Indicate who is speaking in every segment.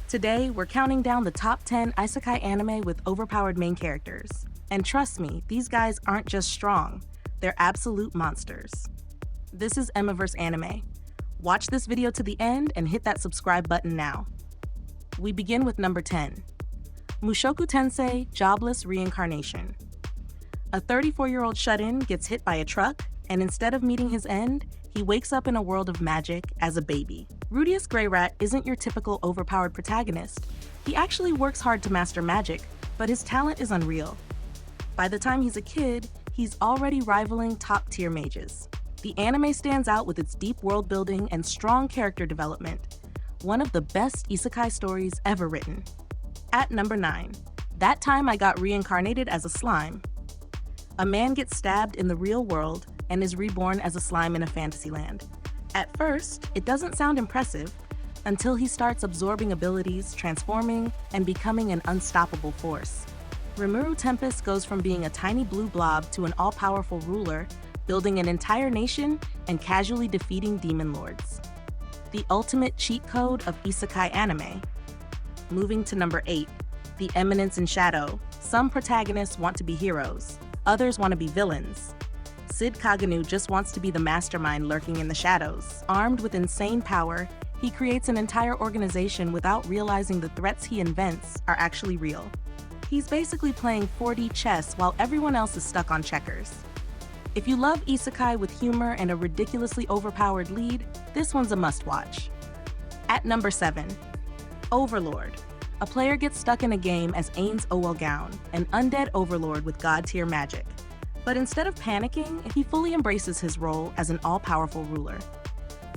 Speaker 1: Today, we're counting down the top 10 Isekai anime with overpowered main characters. And trust me, these guys aren't just strong, they're absolute monsters. This is Emiverse Anime. Watch this video to the end and hit that subscribe button now. We begin with number 10. Mushoku Tensei, Jobless Reincarnation. A 34-year-old shut-in gets hit by a truck, and instead of meeting his end, he wakes up in a world of magic as a baby. Rudius Greyrat isn't your typical overpowered protagonist. He actually works hard to master magic, but his talent is unreal. By the time he's a kid, he's already rivaling top-tier mages. The anime stands out with its deep world building and strong character development, one of the best isekai stories ever written. At number 9, That Time I Got Reincarnated as a Slime. A man gets stabbed in the real world and is reborn as a slime in a fantasy land. At first, it doesn't sound impressive until he starts absorbing abilities, transforming, and becoming an unstoppable force. Rimuru Tempest goes from being a tiny blue blob to an all-powerful ruler, building an entire nation and casually defeating demon lords. The ultimate cheat code of Isekai Anime. Moving to number 8, The Eminence in Shadow. Some protagonists want to be heroes, others want to be villains. Sid Kaganu just wants to be the mastermind lurking in the shadows. Armed with insane power, he creates an entire organization without realizing the threats he invents are actually real. He's basically playing 4D chess while everyone else is stuck on checkers. If you love isekai with humor and a ridiculously overpowered lead, this one's a must-watch. At number 7, Overlord. A player gets stuck in a game as Ain's Owelgown, an undead overlord with god-tier magic. But instead of panicking, he fully embraces his role as an all-powerful ruler.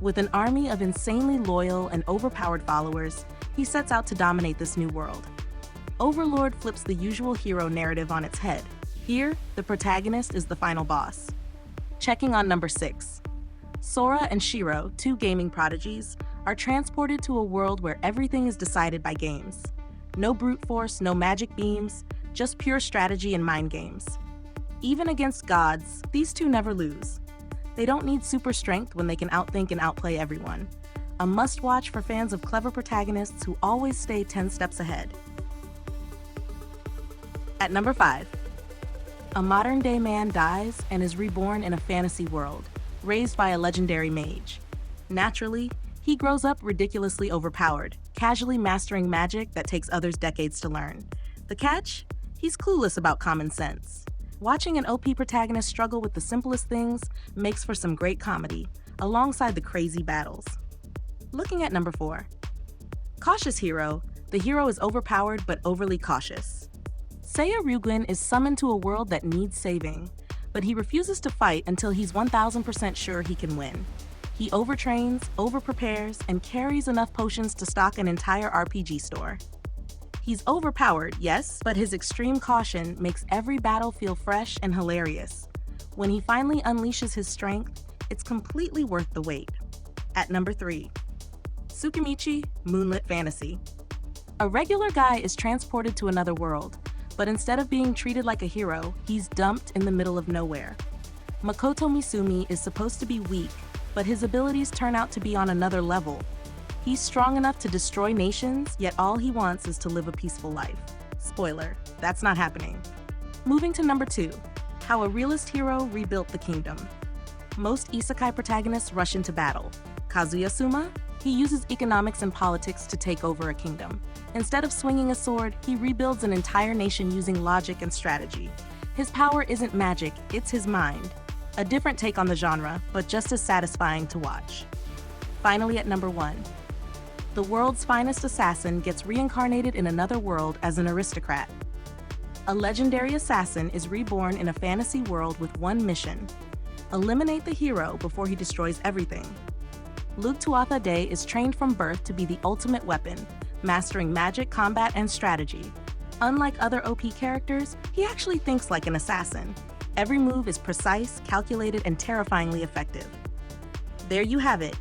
Speaker 1: With an army of insanely loyal and overpowered followers, he sets out to dominate this new world. Overlord flips the usual hero narrative on its head. Here, the protagonist is the final boss. Checking on number 6. Sora and Shiro, two gaming prodigies, are transported to a world where everything is decided by games. No brute force, no magic beams, just pure strategy and mind games. Even against gods, these two never lose. They don't need super strength when they can outthink and outplay everyone. A must-watch for fans of clever protagonists who always stay 10 steps ahead. At number 5, a modern-day man dies and is reborn in a fantasy world, raised by a legendary mage. Naturally, he grows up ridiculously overpowered, casually mastering magic that takes others decades to learn. The catch? He's clueless about common sense. Watching an OP protagonist struggle with the simplest things makes for some great comedy, alongside the crazy battles. Looking at number 4. Cautious Hero. The hero is overpowered but overly cautious. Seiya Ryugen is summoned to a world that needs saving, but he refuses to fight until he's 1000% sure he can win. He overtrains, overprepares, and carries enough potions to stock an entire RPG store. He's overpowered, yes, but his extreme caution makes every battle feel fresh and hilarious. When he finally unleashes his strength, it's completely worth the wait. At number 3, Tsukimichi, Moonlit Fantasy. A regular guy is transported to another world, but instead of being treated like a hero, he's dumped in the middle of nowhere. Makoto Misumi is supposed to be weak, but his abilities turn out to be on another level. He's strong enough to destroy nations, yet all he wants is to live a peaceful life. Spoiler, that's not happening. Moving to number 2, How a Realist Hero Rebuilt the Kingdom. Most isekai protagonists rush into battle. Kazuya Suma? He uses economics and politics to take over a kingdom. Instead of swinging a sword, he rebuilds an entire nation using logic and strategy. His power isn't magic, it's his mind. A different take on the genre, but just as satisfying to watch. Finally, at number 1, the world's finest assassin gets reincarnated in another world as an aristocrat. A legendary assassin is reborn in a fantasy world with one mission: eliminate the hero before he destroys everything. Luke Tuatha Dé is trained from birth to be the ultimate weapon, mastering magic, combat, and strategy. Unlike other OP characters, he actually thinks like an assassin. Every move is precise, calculated, and terrifyingly effective. There you have it.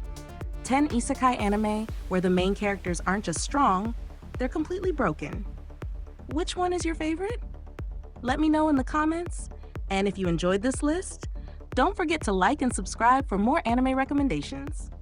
Speaker 1: 10 isekai anime where the main characters aren't just strong, they're completely broken. Which one is your favorite? Let me know in the comments. And if you enjoyed this list, don't forget to like and subscribe for more anime recommendations.